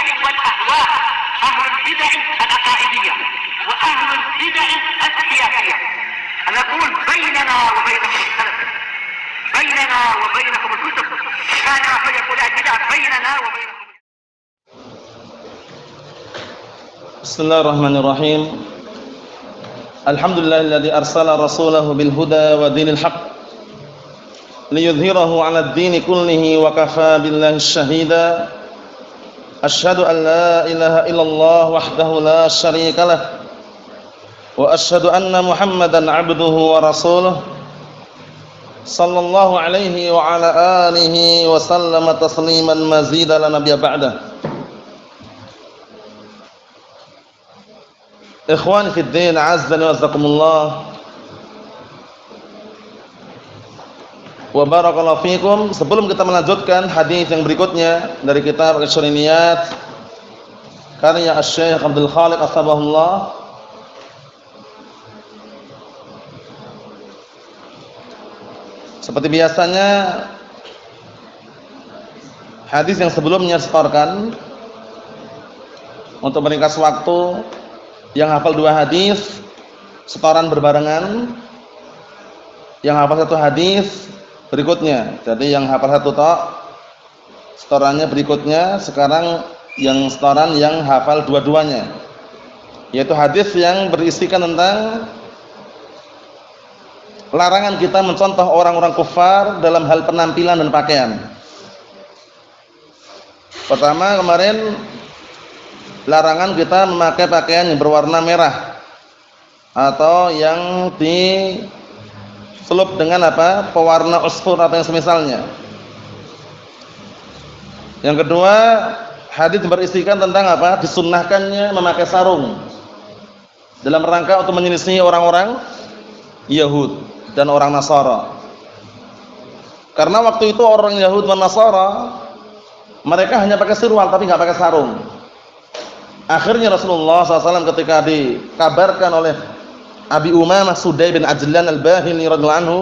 البدع والأهواء، أهل البدع العقائدية وأهل البدع السياسية. نقول بيننا وبينكم السلف، بيننا وبينكم الكتب، كان فيقول البدع بيننا وبينكم. بسم الله الرحمن الرحيم. الحمد لله الذي أرسل رسوله بالهدى ودين الحق ليظهره على الدين كله وكفى بالله شهيدا. أشهد أن لا إله إلا الله وحده لا شريك له وأشهد أن محمدا عبده ورسوله صلى الله عليه وعلى آله وسلم تسليما مزيدا لا نبي بعده. Ikhwani fid din, azzani wa azzakumullah. Wa barakallahu fikum. Sebelum kita melanjutkan hadis yang berikutnya dari kitab Asy-Syarihiyat karya Asy-Syaikh Abdul Khaliq As-Sabahullah, seperti biasanya hadis yang sebelumnya setorkan untuk meringkas waktu. Yang hafal 2 hadis setoran berbarengan, yang hafal 1 hadis berikutnya. Jadi yang hafal 1 tok setorannya berikutnya. Sekarang yang setoran yang hafal dua-duanya, yaitu hadis yang berisikan tentang larangan kita mencontoh orang-orang kufar dalam hal penampilan dan pakaian. Pertama kemarin, larangan kita memakai pakaian yang berwarna merah atau yang diselup dengan pewarna usfur atau yang semisalnya. Yang kedua, hadis berisikan tentang disunnahkannya memakai sarung dalam rangka untuk menyelisih orang-orang Yahud dan orang Nasara. Karena waktu itu orang Yahud dan Nasara mereka hanya pakai sirwal tapi nggak pakai sarung. Akhirnya Rasulullah SAW ketika dikabarkan oleh Abi Umamah Sudai bin Ajlan Al-Bahili radhiyallahu anhu,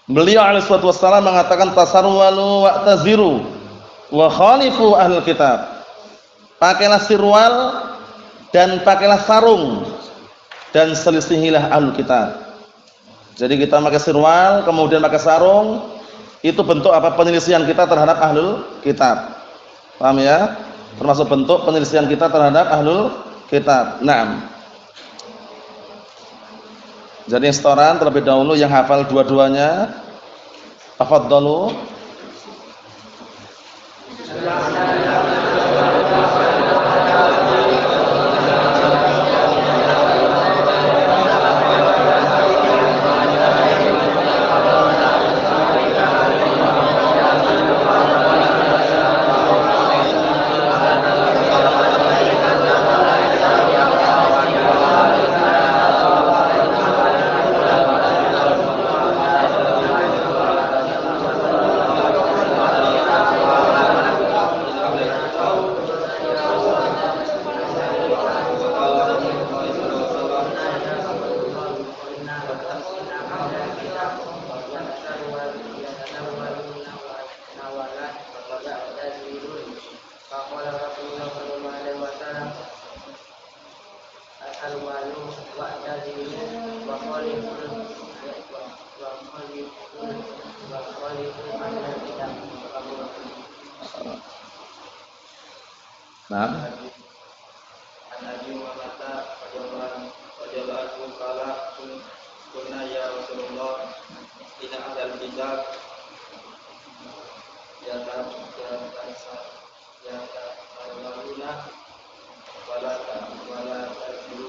beliau alaihi wassalam mengatakan tasarwalu wa'taziru wa khalifu ahlul kitab. Pakailah sirwal dan pakailah sarung dan selisihilah ahlul kitab. Jadi kita pakai sirwal kemudian pakai sarung, itu bentuk penyelisihan kita terhadap ahlul kitab. Paham ya? Termasuk bentuk penyelisihan kita terhadap ahlul kitab. Naam. Jadi setoran terlebih dahulu yang hafal dua-duanya. Tafadhalu.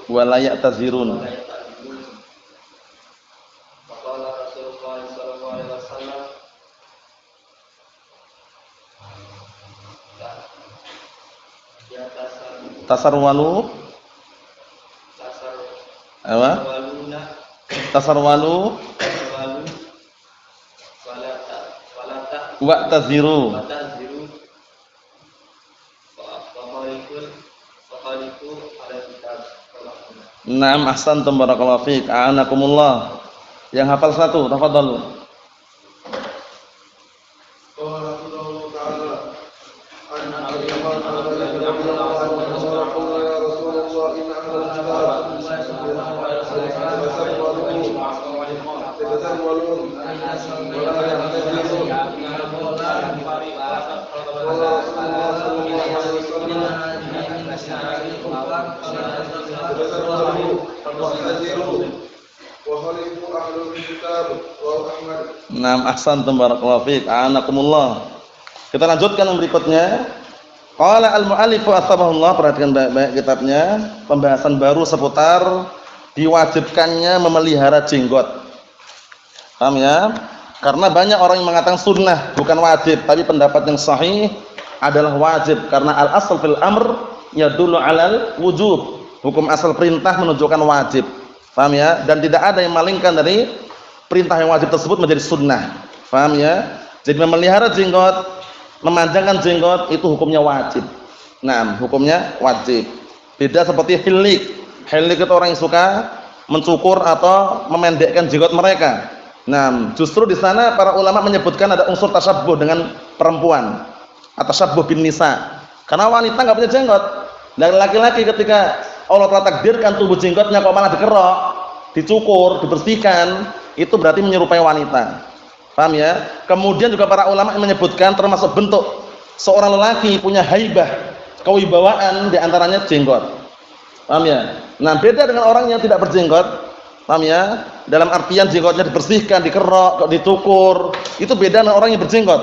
Wala ya'tazirun. Faqala Rasulullah sallallahu alaihi wasallam, tasarwalu apa? Tasarwalu wa'taziru. Naam, ahsantum, barakallahu fiik, a'anakumullah. Yang hafal 1, tafadhalu. Qala Allahu ta'ala an Naam, ahsantum barakallahu fiik. Anakumullah. Kita lanjutkan yang berikutnya. Qala al-mu'allif asbahullah, perhatikan baik-baik kitabnya, pembahasan baru seputar diwajibkannya memelihara jenggot. Paham ya? Karena banyak orang yang mengatakan sunnah bukan wajib, tapi pendapat yang sahih adalah wajib karena al-asl fil amr yadullu 'alal wujub. Hukum asal perintah menunjukkan wajib. Paham ya? Dan tidak ada yang malingkan dari perintah yang wajib tersebut menjadi sunnah. Paham ya? Jadi memelihara jenggot, memanjangkan jenggot itu hukumnya wajib. Nah, hukumnya wajib. Beda seperti hilik. Hilik itu orang yang suka mencukur atau memendekkan jenggot mereka. Nah, justru di sana para ulama menyebutkan ada unsur tasyabbuh dengan perempuan atau tasyabbuh bin nisa. Karena wanita enggak punya jenggot. Dan laki-laki ketika Allah telah takdirkan tubuh jenggotnya kok malah dikerok, dicukur, dibersihkan, itu berarti menyerupai wanita. Paham ya? Kemudian juga para ulama menyebutkan termasuk bentuk seorang lelaki punya haibah, kewibawaan di antaranya jenggot. Paham ya? Nah, beda dengan orang yang tidak berjenggot. Paham ya? Dalam artian jenggotnya dibersihkan, dikerok, dicukur, itu beda dengan orang yang berjenggot.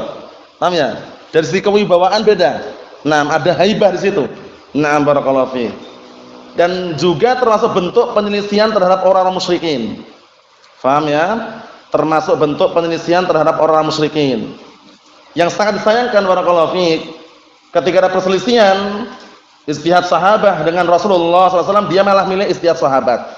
Paham ya? Dari segi kewibawaan beda. Nah, ada haibah di situ. Nah, barakallahu fiik. Dan juga termasuk bentuk penyelisihan terhadap orang-orang musyrikin. Paham ya? Termasuk bentuk penyelisihan terhadap orang-orang musyrikin. Yang sangat disayangkan barakallahu fiik, ketika ada perselisihan istihad sahabat dengan Rasulullah SAW, dia malah milih istihad sahabat.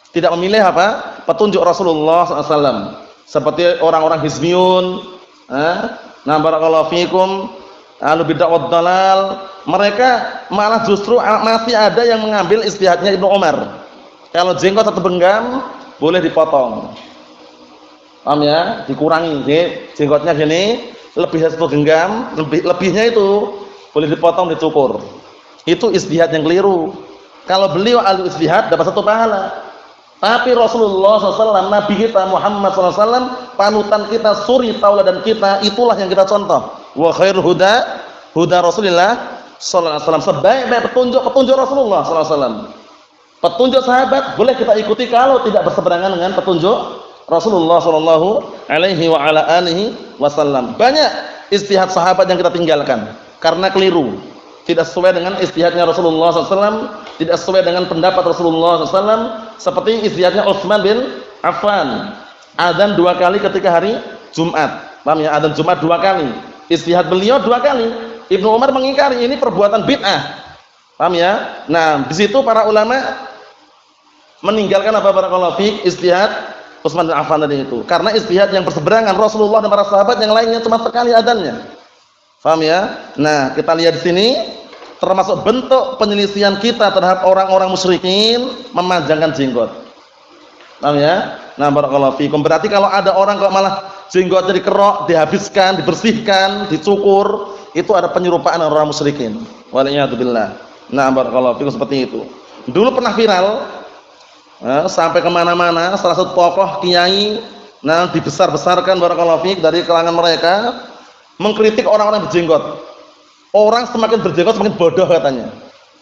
Tidak memilih apa? Petunjuk Rasulullah SAW. Seperti orang-orang hizbiyun, nah barakallahu fiikum, ahlu bid'ah wad dalal, mereka malah justru masih ada yang mengambil istihadnya Ibnu Umar. Kalau jenggot satu benggam boleh dipotong. Paham ya? Dikurangi. Jadi jenggotnya gini, lebih satu genggam, lebihnya itu boleh dipotong, dicukur. Itu istihad yang keliru. Kalau beliau ahli istihad dapat satu pahala. Tapi Rasulullah SAW, Nabi kita Muhammad SAW, panutan kita, suri tauladan kita, itulah yang kita contoh. Wa khairul huda huda Rasulillah sallallahu alaihi wasallam. Sebaik-baik petunjuk Rasulullah sallallahu alaihi wasallam. Petunjuk sahabat boleh kita ikuti kalau tidak berseberangan dengan petunjuk Rasulullah sallallahu alaihi wa ala alihi wasallam. Banyak istihad sahabat yang kita tinggalkan karena keliru. Tidak sesuai dengan istihadnya Rasulullah SAW, tidak sesuai dengan pendapat Rasulullah SAW. Seperti istihadnya Utsman bin Affan, adzan 2 kali ketika hari Jumat. Paham ya? Adzan Jumat 2 kali. Istihad beliau 2 kali. Ibnu Umar mengingkari, ini perbuatan bid'ah. Paham ya? Nah, di situ para ulama meninggalkan apa barakallahu fiik istihad Utsman bin Affan tadi itu. Karena istihad yang berseberangan Rasulullah dan para sahabat yang lainnya cuma sekali adzannya. Paham ya? Nah, kita lihat di sini termasuk bentuk penyelisihan kita terhadap orang-orang musyrikin memanjangkan jenggot. Paham ya? Nah, barakallahu fiikum. Berarti kalau ada orang kok malah jenggotnya dikerok, dihabiskan, dibersihkan, dicukur, itu ada penyerupaan orang musyrikin. Waliyadzubillah. Nah, barakallahu fiikum seperti itu. Dulu pernah viral, sampai kemana-mana salah satu tokoh kiai, nah dibesar-besarkan barakallahu fiik dari kalangan mereka, mengkritik orang-orang berjenggot. Orang semakin berjenggot semakin bodoh katanya.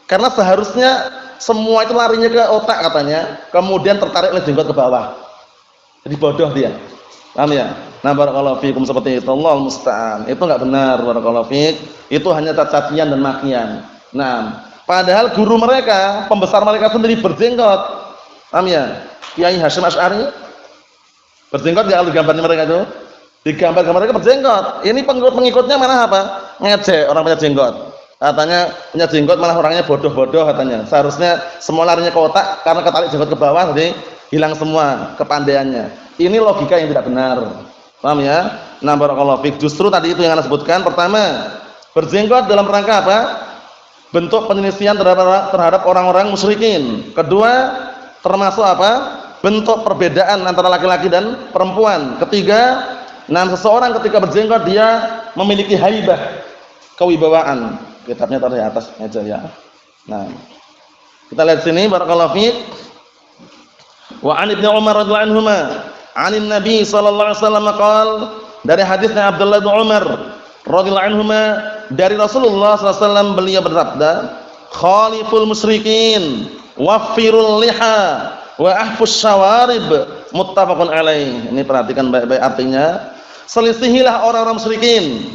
Karena seharusnya semua itu larinya ke otak katanya, kemudian tertarik oleh jenggot ke bawah. Jadi bodoh dia. Paham ya? Nah, barakallahu fiikum seperti itu. Allahul musta'an. Itu enggak benar barakallahu fiik. Itu hanya cacian dan makian. Nah, padahal guru mereka, pembesar mereka sendiri berjenggot. Paham ya? Kiai Hasyim Asy'ari berjenggot enggak ada gambarnya mereka itu? Di gambar-gambar mereka berjenggot. Ini pengikut-pengikutnya mana apa? Ngejek orang punya jenggot. Katanya punya jenggot malah orangnya bodoh-bodoh katanya. Seharusnya semua larinya ke otak karena ketarik jenggot ke bawah jadi hilang semua kepandaiannya. Ini logika yang tidak benar. Paham ya? Nah, barakallahu fiik. Justru tadi itu yang Anda sebutkan. Pertama, berjenggot dalam rangka apa? Bentuk penyelisihan terhadap orang-orang musyrikin. Kedua, termasuk apa? Bentuk perbedaan antara laki-laki dan perempuan. Ketiga, nah seseorang ketika berjenggot dia memiliki haibah, kewibawaan. Kitabnya taruh di atas meja ya. Nah, kita lihat sini barakallahu fiik. Wa 'an Ibnu Umar radhiyallahu anhuma 'anin Nabi sallallahu alaihi wasallam qala, dari hadisnya Abdullah bin Umar radhiyallahu anhuma dari Rasulullah sallallahu alaihi wasallam, beliau bersabda, khaliful musyrikin waffirul liha wa ahfus syawarib, muttafaqun alaih. Ini perhatikan baik-baik artinya, selisihilah orang-orang musyrikin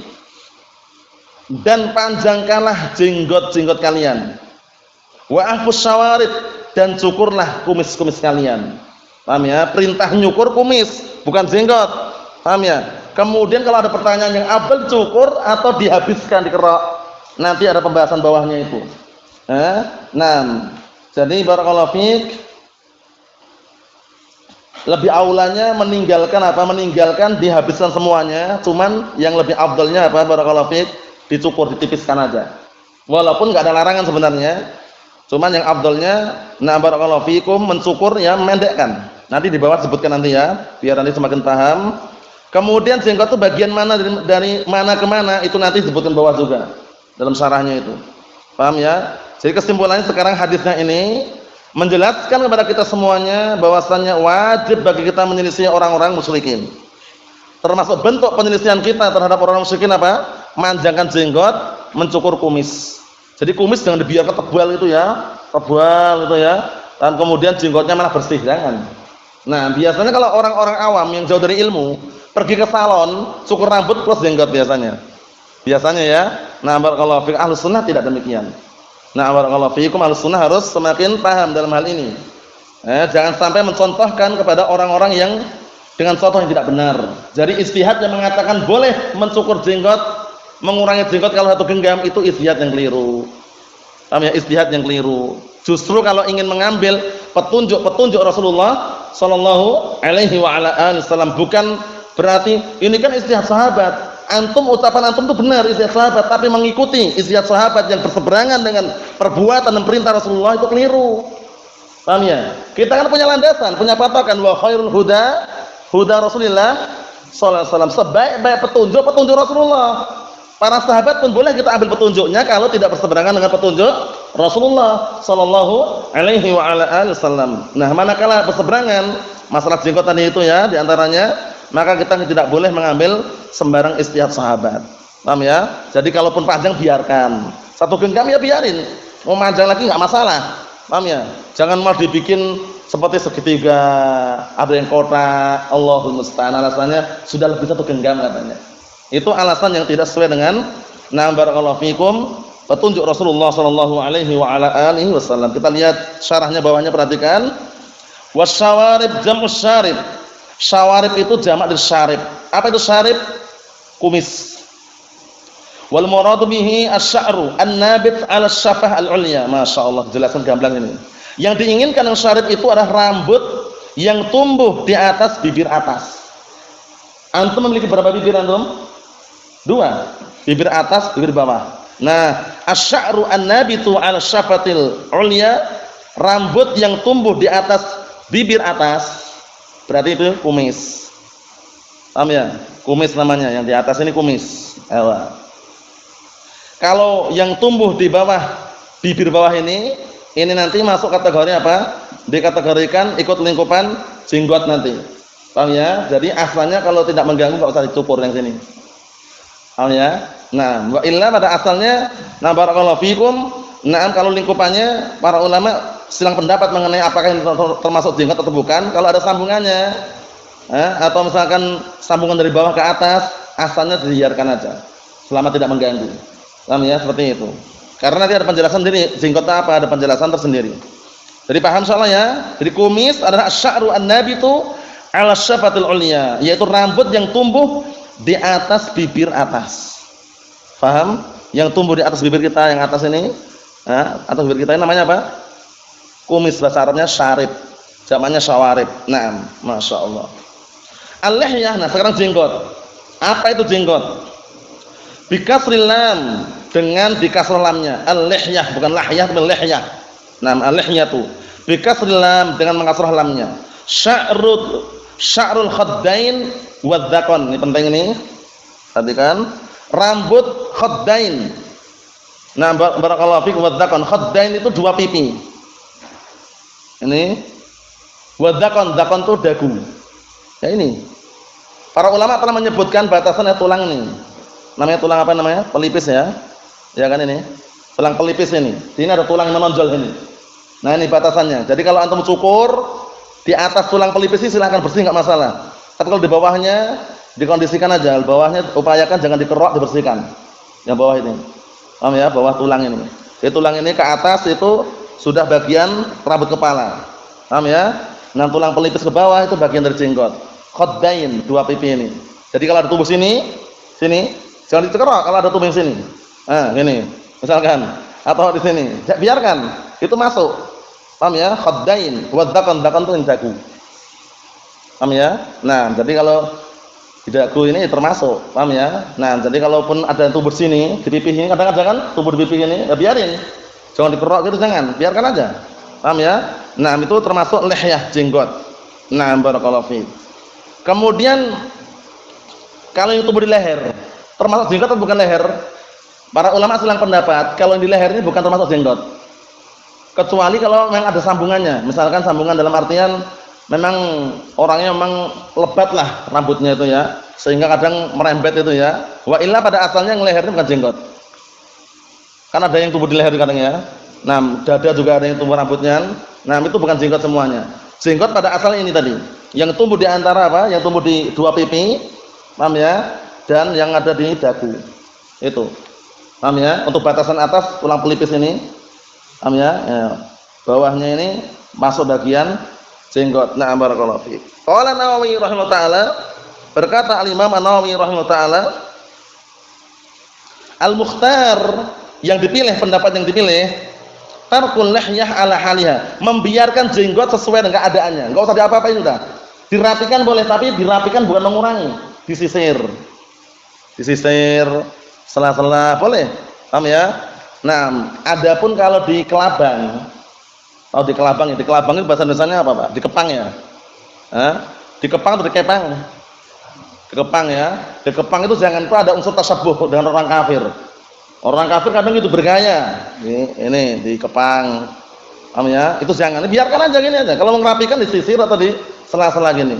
dan panjangkanlah jenggot-jenggot kalian, wa ahfus syawarib, dan cukurlah kumis-kumis kalian. Paham ya? Perintah nyukur kumis, bukan jenggot. Paham ya? Kemudian kalau ada pertanyaan yang abdul cukur atau dihabiskan dikerok, nanti ada pembahasan bawahnya itu. Nah, jadi barakallahu fiik, lebih aulanya meninggalkan apa? Meninggalkan dihabiskan semuanya, cuman yang lebih abdulnya apa? Barakallahu fiik, dicukur, ditipiskan aja. Walaupun enggak ada larangan sebenarnya. Cuman yang abdulnya, nah barakallahu fiikum, mencukur ya, mendekkan. Nanti di bawah sebutkan nanti ya, biar nanti semakin paham. Kemudian jenggot itu bagian mana, dari mana ke mana, itu nanti disebutkan bawah juga dalam syarahnya itu. Paham ya? Jadi kesimpulannya sekarang hadisnya ini menjelaskan kepada kita semuanya bahwasannya wajib bagi kita menyelisih orang-orang musyrikin. Termasuk bentuk penyelisihan kita terhadap orang musyrikin apa? Manjangkan jenggot, mencukur kumis. Jadi kumis jangan dibiarkan tebal itu ya, tebal itu ya. Dan kemudian jenggotnya malah bersih, jangan. Nah, biasanya kalau orang-orang awam yang jauh dari ilmu, pergi ke salon, cukur rambut plus jenggot biasanya. Biasanya ya. Nah, barakallahu fiik, Ahlus Sunnah tidak demikian. Nah, barakallahu fiikum, Ahlus Sunnah harus semakin paham dalam hal ini. Jangan sampai mencontohkan kepada orang-orang yang dengan contoh yang tidak benar. Jadi ijtihad yang mengatakan boleh mencukur jenggot, mengurangi jenggot kalau satu genggam, itu ijtihad yang keliru. Paham ya? Ijtihad yang keliru. Justru kalau ingin mengambil petunjuk Rasulullah sallallahu alaihi wa ala alihi wasallam, bukan berarti ini kan ijtihad sahabat. Ucapan antum itu benar ijtihad sahabat, tapi mengikuti ijtihad sahabat yang berseberangan dengan perbuatan dan perintah Rasulullah itu keliru. Paham ya? Kita kan punya landasan, punya patokan, wa khairul huda Rasulillah sallallahu alaihi wasallam. Sebaik-baik petunjuk Rasulullah. Para sahabat pun boleh kita ambil petunjuknya kalau tidak berseberangan dengan petunjuk Rasulullah sallallahu alaihi wa ala alihi wasallam. Nah, manakala berseberangan masalah jenggot tadi itu ya, di antaranya, maka kita tidak boleh mengambil sembarang ijtihad sahabat. Paham ya? Jadi kalaupun panjang biarkan. Satu genggam ya biarin. Mau panjang lagi enggak masalah. Paham ya? Jangan malah dibikin seperti segitiga, ada yang kotak, Allahul musta'an, alasannya sudah lebih satu genggam katanya. Itu alasan yang tidak sesuai dengan barakallahu fikum, petunjuk Rasulullah sallallahu alaihi wa ala alihi wasallam. Kita lihat syarahnya bawahnya, perhatikan. Wasyawarib jam'us syarib. Syawarib itu jamak dari syarib. Apa itu syarib? Kumis. Wal muradu bihi asy-sya'ru an-nabit 'ala asy-syafah al-'ulya. Masyaallah, jelaskan gamblang ini. Yang diinginkan dengan syarib itu adalah rambut yang tumbuh di atas bibir atas. Antum memiliki berapa bibir antum? 2. Bibir atas, bibir bawah. Nah, asy-sya'ru an-nabitu 'ala asy-syafatil 'ulya, rambut yang tumbuh di atas bibir atas, berarti itu kumis. Paham ya? Kumis namanya, yang di atas ini kumis. Kalau yang tumbuh di bawah bibir bawah ini nanti masuk kategori apa? Dikategorikan ikut lingkupan jenggot nanti. Paham ya? Jadi asalnya kalau tidak mengganggu enggak usah dicukur yang sini. Paham ya? Nah, wa illa pada asalnya, barakallahu fikum, kalau lingkupannya para ulama silang pendapat mengenai apakah ini termasuk jenggot atau bukan. Kalau ada sambungannya, atau misalkan sambungan dari bawah ke atas, asalnya dibiarkan aja, selama tidak mengganggu. Paham ya? Seperti itu. Karena nanti ada penjelasan sendiri, jenggotnya apa, ada penjelasan tersendiri. Jadi paham insyaallah ya? Jadi kumis adalah asy-sya'ru an-nabitu 'ala asy-syafatil 'ulya, yaitu rambut yang tumbuh di atas bibir atas. Paham? Yang tumbuh di atas bibir kita, yang atas ini, atas bibir kita ini namanya apa? Kumis, bahasa Arabnya syarib, jamaknya syawarib. Naam, masyaallah. Al-lihyah, nah sekarang jenggot. Apa itu jenggot? Bikasril lam, dengan dikasrah lamnya. Al-lihyah, bukan lahyah, tapi lihyah. Naam, al-lihyatu bikasril lam, dengan mengkasrah lamnya. Sya'rul khaddain wadzaqan. Ini penting ini. Perhatikan, rambut khaddain. Nah, barakallahu fikum wadzakon. Khaddain itu dua pipi. Ini wadzakon, zakon itu dagu. Ya ini. Para ulama telah menyebutkan batasannya tulang ini. Namanya tulang apa namanya? Pelipis ya. Ya kan ini. Tulang pelipis ini. Di sini ada tulang menonjol ini. Nah, ini batasannya. Jadi kalau antum cukur di atas tulang pelipis ini silahkan bersih enggak masalah. Tapi kalau di bawahnya dikondisikan aja. Bawahnya upayakan jangan dikerok, dibersihkan. Yang bawah ini. Paham ya? Bawah tulang ini. Jadi tulang ini ke atas itu sudah bagian rambut kepala. Paham ya? Nah, tulang pelipis ke bawah itu bagian dari jenggot. Khaddain, dua pipi ini. Jadi kalau ada tubuh sini, jangan dikerok kalau ada tubuh yang sini. Nah, gini. Misalkan atau di sini. Biarkan itu masuk. Paham ya? Khaddain, wadzakon, zakon itu yang dagu. Paham ya? Nah, jadi kalau di dagu ini termasuk, paham ya? Nah, jadi kalaupun ada tubuh sini, di pipi ini kadang-kadang kan tubuh di pipi ini, ya biarin. Jangan dikerok gitu, jangan. Biarkan aja. Paham ya? Nah, itu termasuk lihyah, jenggot. Nah, barakallahu fiik. Kemudian kalau yang tubuh di leher, termasuk jenggot atau bukan leher? Para ulama silang pendapat, kalau yang di leher ini bukan termasuk jenggot. Kecuali kalau memang ada sambungannya. Misalkan sambungan dalam artian memang orangnya memang lebat lah rambutnya itu ya, sehingga kadang merembet itu ya. Wa illa pada asalnya yang leher itu bukan jenggot. Kan ada yang tumbuh di leher kadang ya. Nah, dada juga ada yang tumbuh rambutnya. Nah, itu bukan jenggot semuanya. Jenggot pada asalnya ini tadi. Yang tumbuh di antara apa? Yang tumbuh di dua pipi, paham ya? Dan yang ada di dagu. Itu. Paham ya? Untuk batasan atas tulang pelipis ini. Paham ya? Ya. Bawahnya ini masuk bagian jenggot. Na'am barakallahu fiik. Qala Nawawi rahimahullah taala, berkata Al-Imam An-Nawawi rahimahullah taala, Al-Mukhtar yang dipilih, pendapat yang dipilih, tarkul lihyah ala haliha, membiarkan jenggot sesuai dengan keadaannya. Enggak usah diapa-apain udah. Dirapikan boleh, tapi dirapikan bukan mengurangi. Disisir. Disisir sela-sela boleh. Paham ya? Nah, adapun kalau di kelabang, oh di kelabang itu bahasa Indonesianya apa, Pak? Dikepang ya? Hah? Dikepang atau dikepang? Dikepang ya. Dikepang itu jangan tuh ada unsur tasabbuh dengan orang kafir. Orang kafir kadang itu bergaya. Ini dikepang. Paham ya? Itu jangan. Biarkan aja gini aja. Kalau mau merapikan disisir atau di sela-sela gini.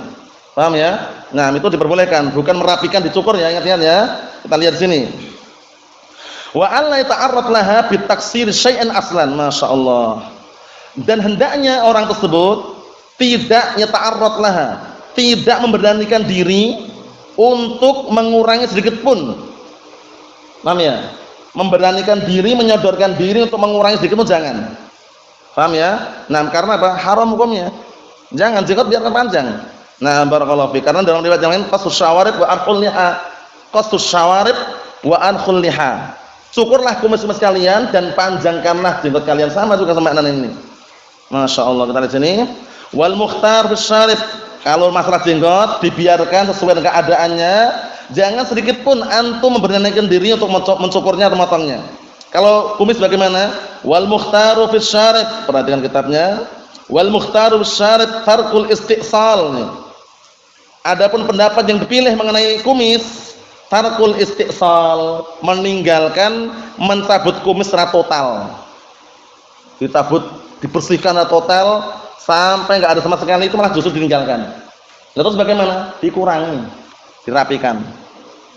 Paham ya? Nah, itu diperbolehkan, bukan merapikan dicukur ya, ingat-ingat ya. Kita lihat sini. Wa alla ta'arrad laha bitaksir syai'an aslan, masyaallah. Dan hendaknya orang tersebut tidak yata'arrad laha, tidak memberanikan diri untuk mengurangi sedikit pun. Paham ya? Memberanikan diri, menyodorkan diri untuk mengurangi sedikit pun jangan. Paham ya? Nah, karena apa? Haram hukumnya. Jangan, jenggot biarkan panjang. Nah, barakallahu fi. Karena dalam riwayat yang lain qasus syawarib wa arkhul liha. Qasus syawarib wa arkhul liha. Cukurlah kumis-kumis kalian dan panjangkanlah jenggot kalian, sama juga sama makna ini. Masya Allah, kita lihat sini. Wal mukhtar bisyarib, kalau masalah jenggot dibiarkan sesuai dengan keadaannya, jangan sedikit pun antum memberanikan diri untuk mencukurnya atau memotongnya. Kalau kumis bagaimana? Wal mukhtaru bisyarib, perhatikan kitabnya. Wal mukhtaru bisyarib tarkul istiqsal. Adapun pendapat yang dipilih mengenai kumis, tarkul istiqsal, meninggalkan mencabut kumis secara total. Dicabut, dibersihkan secara total sampai enggak ada sama sekali, itu malah justru ditinggalkan. Terus bagaimana? Dikurangi, dirapikan.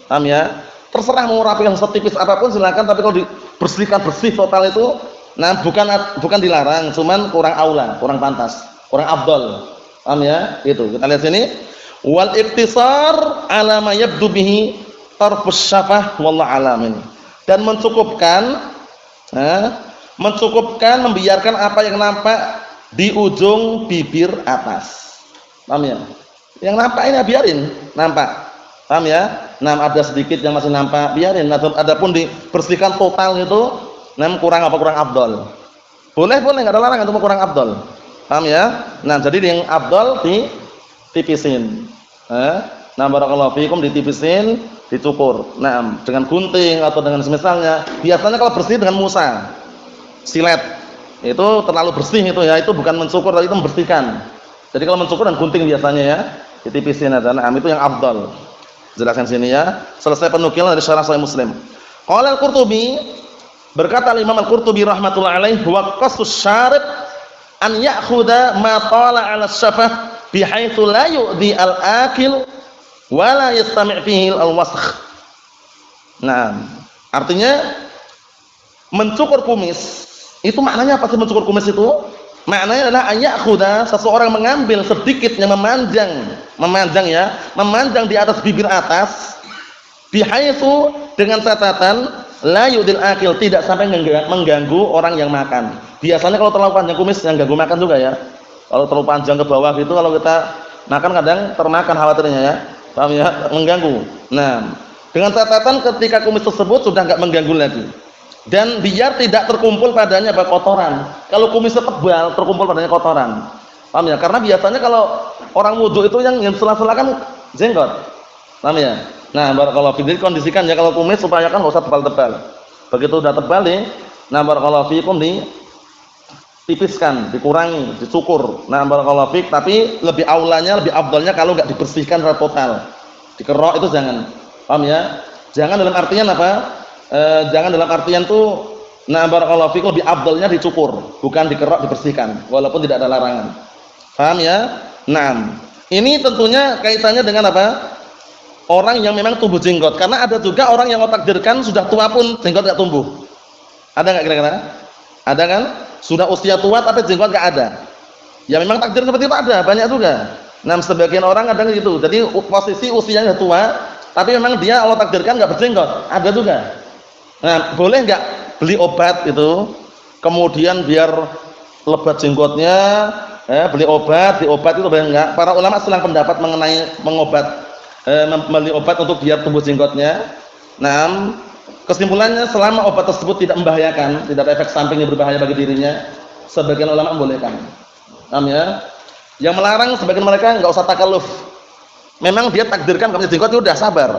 Paham ya? Terserah mau rapikan setipis apapun silakan, tapi kalau dibersihkan bersih total itu, nah bukan dilarang, cuman kurang aula, kurang pantas, kurang afdal. Paham ya? Itu. Kita lihat sini. Wal iktisar ala ma yabdu bihi tarfus syafah wallahu alam ini. Dan mencukupkan membiarkan apa yang nampak di ujung bibir atas. Paham ya? Yang nampak ini biarin nampak. Paham ya? Nah, ada sedikit yang masih nampak, biarin. Adapun dibersihkan total itu, kurang afdal. Boleh enggak ada larangan itu kurang afdal. Paham ya? Nah, jadi yang afdal ditipisin. Nah, barakallahu fikum, ditipisin, dicukur. Nah, dengan gunting atau dengan semisalnya. Biasanya kalau bersih dengan musa, silet, itu terlalu bersih itu ya, itu bukan mencukur, tapi itu membersihkan. Jadi kalau mencukur dan gunting biasanya ya, ditipisin aja. Nah, itu yang afdal. Jelaskan sini ya. Selesai penukilan dari Syarah Sahih Muslim. Qala Al-Qurtubi, Berkata Imam Al-Qurtubi rahmatullah alaih, wa qasus syarib an ya'khudha ma tala 'ala syafah bihaitsu la yu'dhi al-akil wa la yastami' fihi al-wasakh. Nah, artinya mencukur kumis itu maknanya apa sih mencukur kumis itu? Maknanya adalah an ya'khudha, seseorang mengambil sedikit yang memanjang ya, memanjang di atas bibir atas bihaitsu dengan catatan la yudil akil, tidak sampai mengganggu orang yang makan. Biasanya kalau terlalu panjang kumis yang ganggu makan juga ya. Kalau terlalu panjang ke bawah gitu, kalau kita makan kadang termakan khawatirnya ya. Paham ya? Mengganggu. Nah, dengan catatan ketika kumis tersebut sudah enggak mengganggu lagi. Dan biar tidak terkumpul padanya kotoran. Kalau kumisnya tebal, terkumpul padanya kotoran. Paham ya? Karena biasanya kalau orang wudu itu yang sela-sela kan jenggot. Paham ya? Nah, barakallahu fiikum, kondisikan ya kalau kumis supaya kan enggak usah tebal-tebal. Begitu udah tebal nih, nah barakallahu fiikum ditipiskan, dikurangi, dicukur. Nah, barakallahu fiik, tapi lebih aulanya, lebih afdalnya kalau enggak dibersihkan secara total. Dikerok itu jangan. Paham ya? Jangan dalam artian apa? Jangan dalam artian tuh nah barakallahu fiikum lebih afdalnya dicukur, bukan dikerok, dibersihkan walaupun tidak ada larangan. Paham ya? Nah, ini tentunya kaitannya dengan apa? Orang yang memang tumbuh jenggot, karena ada juga orang yang Allah takdirkan sudah tua pun jenggot enggak tumbuh. Ada enggak kira-kira? Ada kan? Sudah usia tua tapi jenggot enggak ada. Ya memang takdir seperti itu ada, banyak juga. Nah, sebagian orang kadang gitu. Jadi posisi usianya tua, tapi memang dia Allah takdirkan enggak berjenggot. Ada juga. Nah, boleh enggak beli obat itu, kemudian biar lebat jenggotnya, beli obat, di obat itu boleh enggak? Para ulama selang pendapat mengenai membeli obat untuk biar tumbuh jenggotnya. Nah, kesimpulannya selama obat tersebut tidak membahayakan, tidak ada efek samping yang berbahaya bagi dirinya, sebagian ulama membolehkan. Paham ya? Yang melarang sebagian mereka enggak usah takalluf. Memang dia takdirkan enggak punya jenggot, ya udah sabar.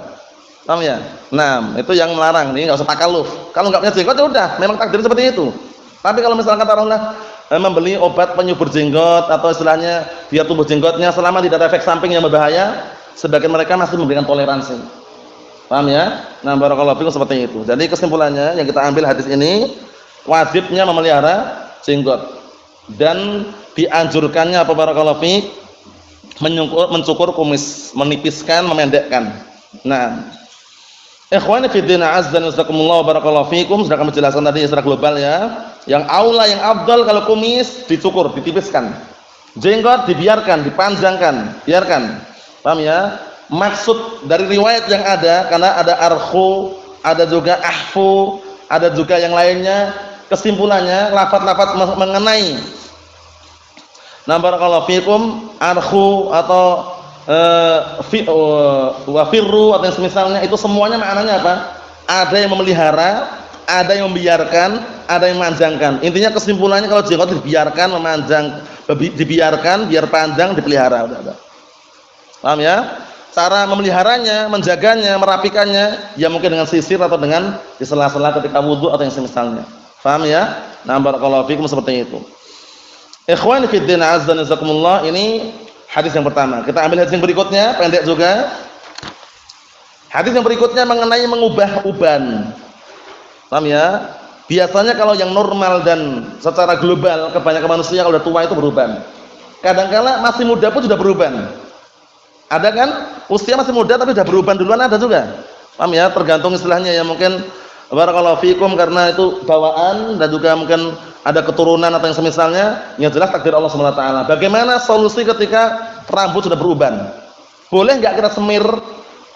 Paham ya? Nah, itu yang melarang, nih enggak usah takalluf. Kalau enggak punya jenggot ya udah, memang takdir seperti itu. Tapi kalau misalkan taruhlah membeli obat penyubur jenggot atau istilahnya biar tumbuh jenggotnya selama tidak ada efek samping yang berbahaya, sebagian mereka masih memberikan toleransi. Paham ya? Nah, barakallahu fikum seperti itu. Jadi kesimpulannya yang kita ambil hadis ini, wajibnya memelihara jenggot dan dianjurkannya apa barakallahu fik? Mencukur kumis, menipiskan, memendekkan. Nah, ikhwani fi din azza wa jazakumullah barakallahu fikum, sudah kami jelaskan tadi secara global ya. Yang aula, yang afdal kalau kumis dicukur, ditipiskan. Jenggot dibiarkan, dipanjangkan, biarkan. Paham ya? Maksud dari riwayat yang ada, karena ada arkhu, ada juga ahfu, ada juga yang lainnya. Kesimpulannya lafaz-lafaz mengenai nah barakallahu fikum arkhu atau wa firru atau yang semisalnya, itu semuanya maknanya apa? Ada yang memelihara, ada yang membiarkan, ada yang memanjangkan. Intinya kesimpulannya kalau jenggot dibiarkan, memanjang, dibiarkan biar panjang, dipelihara, udah ada. Paham ya? Cara memeliharanya, menjaganya, merapikannya ya mungkin dengan sisir atau dengan di sela-sela ketika wudu atau yang semisalnya. Paham ya? Nah, barakallahu fikum seperti itu. Ikhwani fi din azza wa jazakumullah, ini hadis yang pertama. Kita ambil hadis yang berikutnya, pendek juga. Hadis yang berikutnya mengenai mengubah uban. Paham ya? Biasanya kalau yang normal dan secara global kebanyakan manusia kalau sudah tua itu beruban. Kadang-kala masih muda pun sudah beruban. Ada kan? Usia masih muda tapi sudah beruban duluan, ada juga. Paham ya? Tergantung istilahnya ya, mungkin barakallahu fikum karena itu bawaan dan juga mungkin ada keturunan atau yang semisalnya. Yang jelas takdir Allah Subhanahu wa taala. Bagaimana solusi ketika rambut sudah beruban? Boleh enggak kita semir,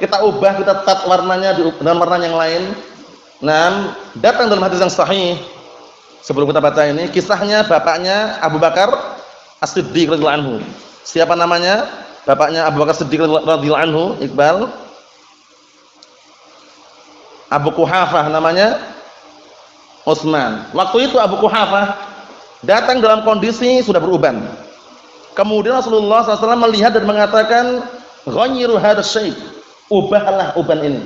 kita ubah, kita tat warnanya dengan warna yang lain? Nah, datang dalam hadis yang sahih. Sebelum kita baca ini, kisahnya bapaknya Abu Bakar As-Siddiq radhiyallahu anhu. Siapa namanya? Bapaknya Abu Bakar Siddiq radhiyallahu anhu, Iqbal. Abu Quhafah namanya Utsman. Waktu itu Abu Quhafah datang dalam kondisi sudah beruban. Kemudian Rasulullah SAW melihat dan mengatakan, "Ghayyiru hadzal syai'." Ubahlah uban ini.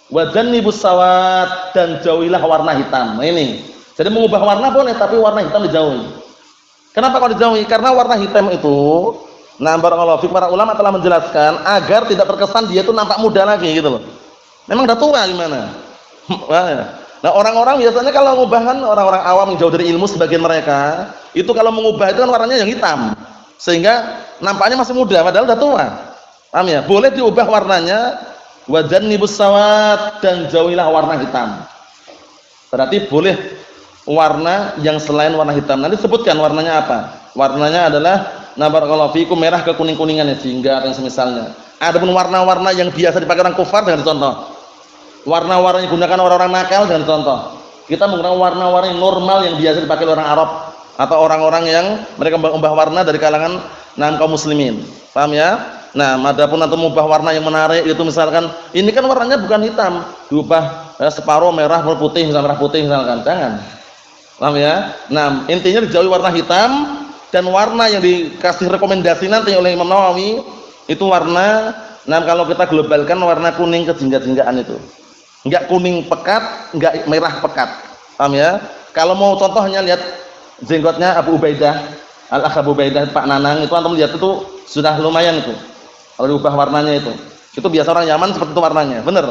Wa jannibus sawad, dan jauhilah warna hitam. Nah, ini. Jadi mengubah warna boleh, tapi warna hitam dijauhi. Kenapa kok dijauhi? Karena warna hitam itu, nah barakallahu fiik, para ulama telah menjelaskan agar tidak terkesan dia itu nampak muda lagi gitu loh. Memang udah tua gimana? Nah, orang-orang biasanya kalau mengubah kan orang-orang awam yang jauh dari ilmu sebagian mereka, itu kalau mengubah itu kan warnanya yang hitam. Sehingga nampaknya masih muda padahal sudah tua. Paham ya? Boleh diubah warnanya wa jannibus sawat dan jauhilah warna hitam. Berarti boleh warna yang selain warna hitam. Nanti sebutkan warnanya apa. Warnanya adalah barakallahu fikum merah ke kuning-kuningan ya, jingga yang semisalnya. Adapun warna-warna yang biasa dipakai orang kufar dengan contoh. Warna-warna yang digunakan orang-orang nakal dengan contoh. Kita menggunakan warna-warna yang normal yang biasa dipakai oleh orang Arab atau orang-orang yang mereka mengubah warna dari kalangan kaum muslimin. Paham ya? Nah, adapun antum mengubah warna yang menarik itu misalkan ini kan warnanya bukan hitam, diubah separuh merah putih misalkan merah putih misalkan. Jangan. Paham ya? Nah, intinya dijauhi warna hitam dan warna yang dikasih rekomendasi nanti oleh Imam Nawawi itu warna kalau kita globalkan warna kuning kejingga-jinggaan itu. Enggak kuning pekat, enggak merah pekat. Paham ya? Kalau mau contohnya lihat jenggotnya Abu Ubaidah, Al-Akh Abu Ubaidah Pak Nanang itu antum lihat itu sudah lumayan itu. Kalau diubah warnanya itu. Itu biasa orang Yaman seperti itu warnanya. Bener.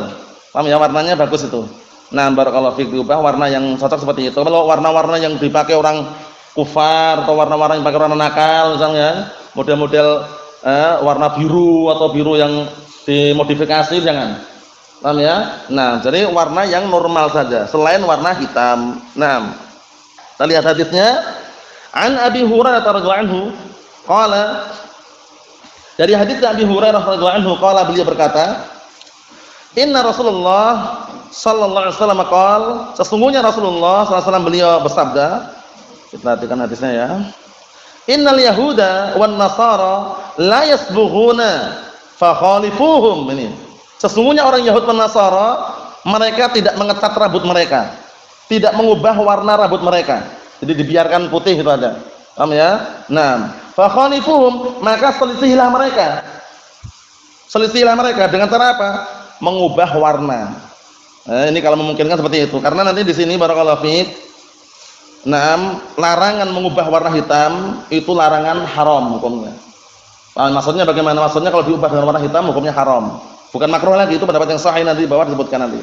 Paham ya? Warnanya bagus itu. Nah, barakallahu fiik diubah warna yang cocok seperti itu. Kalau warna-warna yang dipakai orang kufar atau warna-warna yang dipakai orang nakal misalnya, model-model warna biru atau biru yang dimodifikasi jangan. Paham ya? Nah, jadi warna yang normal saja selain warna hitam. Nah, kita lihat hadisnya. An Abi Hurairah radhiyallahu anhu qala, dari hadis Abi Hurairah radhiyallahu anhu qala, beliau berkata, inna Rasulullah sallallahu alaihi wasallam qala, sesungguhnya Rasulullah sallallahu alaihi wasallam beliau bersabda, kita perhatikan hadisnya ya. Innal yahuda wan nasara la yasbughuna fa khalifuhum. Ini sesungguhnya orang Yahud dan Nasara mereka tidak mengecat rambut mereka, tidak mengubah warna rambut mereka, jadi dibiarkan putih itu ada. Paham ya? Nah, fa khalifuhum, maka selisihilah mereka. Selisihilah mereka dengan cara apa? Mengubah warna. Nah, ini kalau memungkinkan seperti itu. Karena nanti di sini barakallahu fiik, larangan mengubah warna hitam itu larangan haram hukumnya. Maksudnya bagaimana? Maksudnya kalau diubah dengan warna hitam hukumnya haram. Bukan makruh lagi, itu pendapat yang sahih nanti di bawah disebutkan nanti.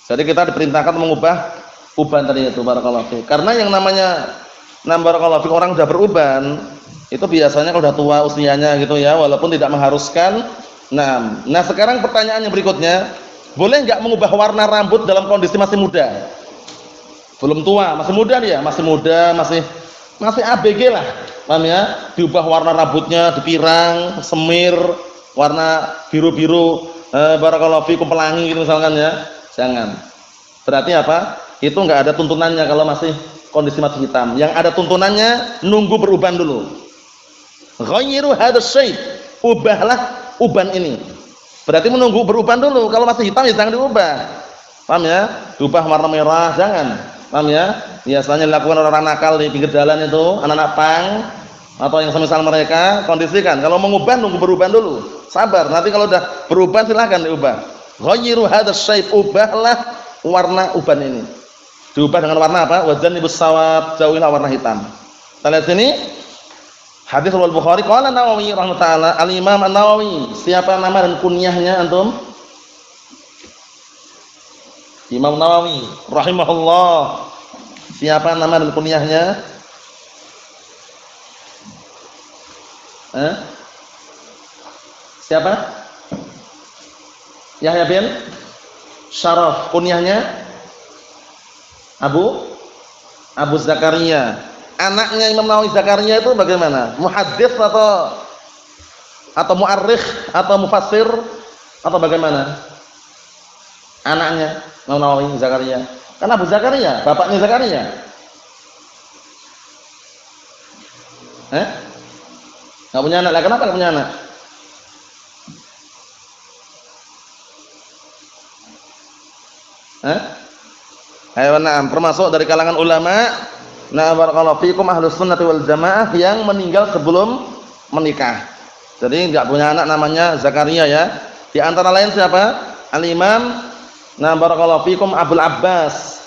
Jadi kita diperintahkan mengubah uban tadi itu barakallahu fiik. Karena yang namanya barakallahu fiik orang sudah beruban itu biasanya kalau sudah tua usianya gitu ya, walaupun tidak mengharuskan. Nah, sekarang pertanyaan yang berikutnya, boleh enggak mengubah warna rambut dalam kondisi masih muda? Belum tua, masih muda dia, masih muda, masih ABG lah. Paham ya? Diubah warna rambutnya, dipirang, semir, warna biru-biru, barakallahu fikum pelangi gitu misalkan ya. Jangan. Berarti apa? Itu enggak ada tuntunannya kalau masih kondisi masih hitam. Yang ada tuntunannya nunggu beruban dulu. Ghayyiru hadzal syai', ubahlah uban ini. Berarti menunggu beruban dulu. Kalau masih hitam ya jangan diubah. Paham ya? Diubah warna merah jangan. Paham ya? Biasanya dilakukan orang nakal di pinggir jalan itu, anak-anak pang atau yang semisal mereka, kondisikan. Kalau mengubah nunggu beruban dulu. Sabar, nanti kalau udah beruban silakan diubah. Ghayyiru hadzal syai', ubahlah warna uban ini. Diubah dengan warna apa? Wa jannibus sawat, jauhilah warna hitam. Kita lihat sini. Hadis riwayat Bukhari, qala Nawawi rahimahullah, Al-Imam An-Nawawi. Siapa nama dan kunyahnya antum? Imam Nawawi rahimahullah. Siapa nama dan kunyahnya? Siapa? Yahya bin Syaraf. Kunyahnya Abu Zakaria. Anaknya Imam Nawawi Zakaria itu bagaimana? Muhaddits atau muarrikh atau mufassir atau bagaimana? Anaknya Imam Nawawi Zakaria. Kan Abu Zakaria, bapaknya Zakaria. Enggak punya anak. Lah kenapa enggak punya anak? Ayo, termasuk dari kalangan ulama. Barakallahu fikum ahlus sunnati wal jamaah yang meninggal sebelum menikah. Jadi enggak punya anak namanya Zakaria ya. Di antara lain siapa? Al-Imam barakallahu fikum Abdul Abbas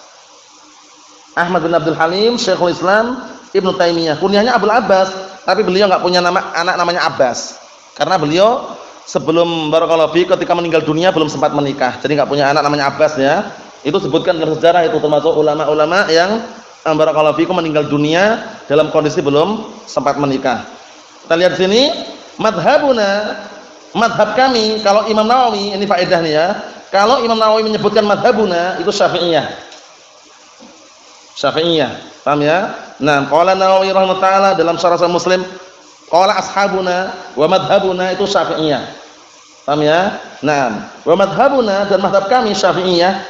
Ahmad bin Abdul Halim, Syekhul Islam Ibnu Taimiyah. Kunyahnya Abdul Abbas, tapi beliau enggak punya anak namanya Abbas. Karena beliau sebelum barakallahu fikum ketika meninggal dunia belum sempat menikah. Jadi enggak punya anak namanya Abbas ya. Itu sebutkan dalam sejarah itu termasuk ulama-ulama yang barakallahu fikum meninggal dunia dalam kondisi belum sempat menikah. Kita lihat sini, madhab kami, kalau Imam Nawawi, ini faedahnya ya. Kalau Imam Nawawi menyebutkan madhabuna itu Syafi'iyah. Syafi'iyah. Paham ya? Nah, qala Nawawi rahimahullah taala dalam syarah Sahih Muslim, qala ashabuna wa madhabuna itu Syafi'iyah. Paham ya? Nah, wa madhabuna dan madhab kami Syafi'iyah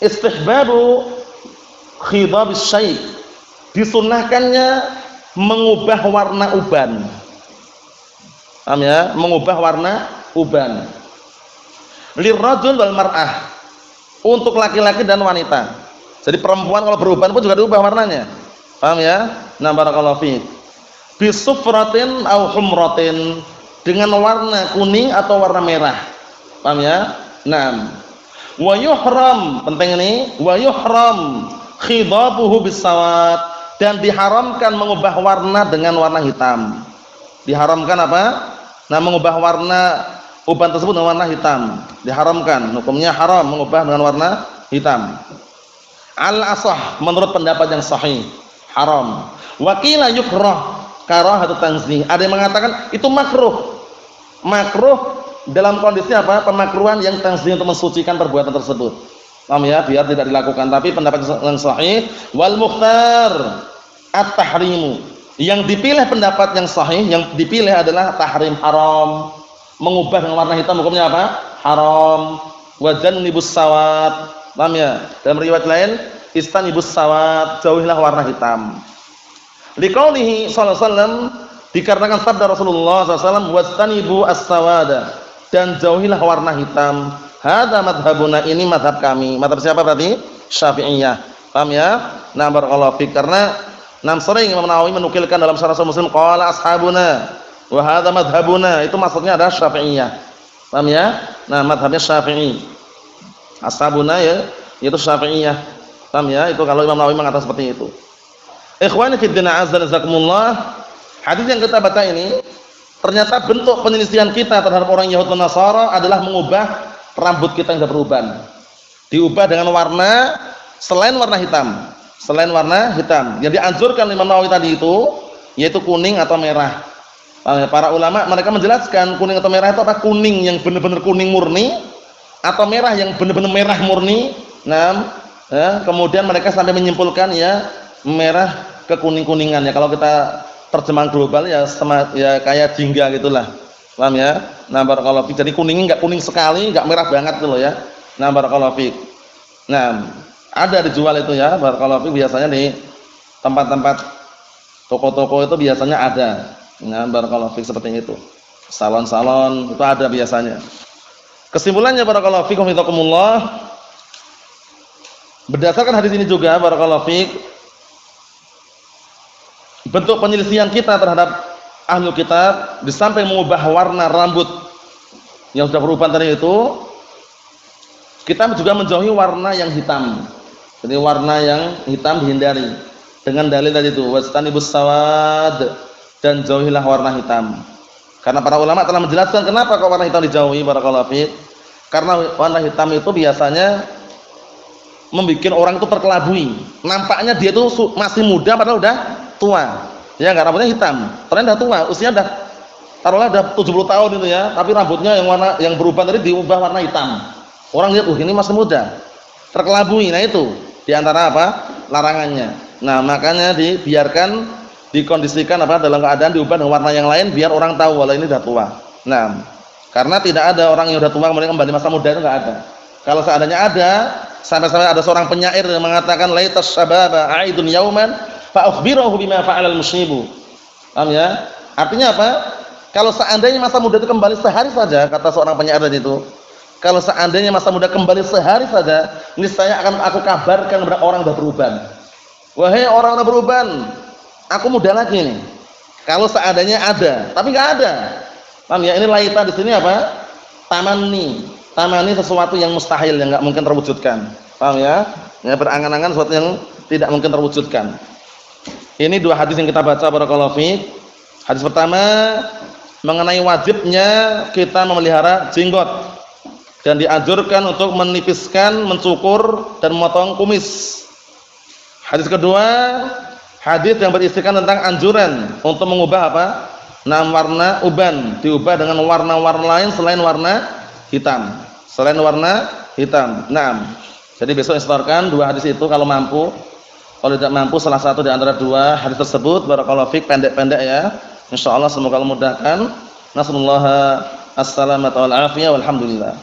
istihbabu khidabis syai', disunnahkannya mengubah warna uban. Paham ya? Mengubah warna uban. Lirrajul wal mar'ah, untuk laki-laki dan wanita. Jadi perempuan kalau beruban pun juga diubah warnanya. Paham ya? Nah, barakallahu fiik. Bisufratin au humratin, dengan warna kuning atau warna merah. Paham ya? Nah, wa yuhram, penting ini, wa yuhram khidabuhu bisawad, dan diharamkan mengubah warna dengan warna hitam. Diharamkan apa? Nah, mengubah warna uban tersebut dengan warna hitam. Diharamkan, hukumnya haram mengubah dengan warna hitam. Al-asah, menurut pendapat yang sahih, haram. Wa qila yukrah karahatu tanzih. Ada yang mengatakan itu makruh. Makruh dalam kondisi apa? Pemakruhan yang tanzih, untuk mensucikan perbuatan tersebut. Paham ya? Biar tidak dilakukan. Tapi pendapat yang sahih wal mukhtar at-tahrimu. Yang dipilih pendapat yang sahih, yang dipilih adalah tahrim, haram. Mengubah dengan warna hitam hukumnya apa? Haram. Wa jannibus sawad. Paham ya? Dalam riwayat lain, istanibus sawad, jauhilah warna hitam. Liqaulihi sallallahu alaihi wasallam, dikarenakan sabda Rasulullah sallallahu alaihi wasallam, wastanibu as-sawada, dan jauhilah warna hitam. Hadza madhabuna, ini madhab kami. Madhab siapa berarti? Syafi'iyah. Paham ya? Nah, barakallahu fik. Karena sering Imam Nawawi menukilkan dalam syarah Sahih Muslim, qala ashabuna wa hadza madhabuna, itu maksudnya adalah Syafi'iyah. Paham ya? Nah, madhabnya Syafi'i. Ashabuna ya, itu Syafi'iyah. Paham ya? Itu kalau Imam Nawawi mengatakan seperti itu. Ikhwani fi din, azza jazakumullah. Hadis yang kita baca ini, ternyata bentuk penyelisihan kita terhadap orang Yahudi dan Nasara adalah mengubah rambut kita yang sudah beruban. Diubah dengan warna selain warna hitam. Selain warna hitam. Yang dianjurkan Imam Nawawi tadi itu yaitu kuning atau merah. Para ulama mereka menjelaskan kuning atau merah itu apa? Kuning yang benar-benar kuning murni atau merah yang benar-benar merah murni. Nah, ya, kemudian mereka sampai menyimpulkan ya merah kekuning-kuningan ya. Kalau kita terjemahan global ya sama ya kayak jingga gitulah. Paham ya? Nah, barakallahu fiik. Jadi kuningnya enggak kuning sekali, enggak merah banget gitu loh ya. Nah, barakallahu fiik. Nah, ada dijual itu ya, barakallahu fiik, biasanya di tempat-tempat toko-toko itu biasanya ada. Nah, barakallahu fiik, seperti itu. Salon-salon itu ada biasanya. Kesimpulannya barakallahu fiikum hidakumullah. Berdasarkan hadis ini juga barakallahu fiik, bentuk penyelisihan kita terhadap ahlul kitab, di samping mengubah warna rambut yang sudah beruban tadi itu, kita juga menjauhi warna yang hitam. Jadi warna yang hitam dihindari dengan dalil tadi itu, wastanibus sawad, dan jauhilah warna hitam. Karena para ulama telah menjelaskan kenapa kok warna hitam dijauhi barakallahu fiik. Karena warna hitam itu biasanya membuat orang itu terkelabui. Nampaknya dia itu masih muda padahal udah tua. Ya, enggak, rambutnya hitam. Ternyata udah tua, usianya udah taruhlah udah 70 tahun itu ya, tapi rambutnya yang warna yang berubah tadi diubah warna hitam. Orang lihat, ini masih muda. Terkelabui. Nah, itu di antara apa? Larangannya. Nah, makanya dibiarkan, dikondisikan apa dalam keadaan diubah dengan warna yang lain biar orang tahu kalau ini udah tua. Nah, karena tidak ada orang yang udah tua kemudian kembali masa muda, itu enggak ada. Kalau seandainya ada, sampai-sampai ada seorang penyair yang mengatakan laitas syababa aidun yauman fa ukhbirahu bima fa'alal musyibu. Paham ya? Artinya apa? Kalau seandainya masa muda itu kembali sehari saja, kata seorang penyair tadi itu, kalau seandainya masa muda kembali sehari saja, niscaya akan aku kabarkan kepada orang yang sudah beruban. Wahai orang yang beruban, aku muda lagi nih. Kalau seandainya ada, tapi enggak ada. Paham ya? Ini laita di sini apa? Tamanni. Tamanni sesuatu yang mustahil, yang enggak mungkin terwujudkan. Paham ya? Ya, berangan-angan sesuatu yang tidak mungkin terwujudkan. Ini dua hadis yang kita baca barakallahu fiik. Hadis pertama mengenai wajibnya kita memelihara jenggot. dan dianjurkan untuk menipiskan, mencukur dan memotong kumis. Hadis kedua, hadis yang berisikan tentang anjuran untuk mengubah apa? Warna uban, diubah dengan warna-warna lain selain warna hitam. Selain warna hitam. Jadi besok istorkan dua hadis itu kalau mampu. Kalau tidak mampu salah satu di antara dua hadis tersebut, barakallahu fik, pendek-pendek ya. Insyaallah semoga Allah mudahkan. Nasallallahu as-salamata wal afiyah walhamdulillah.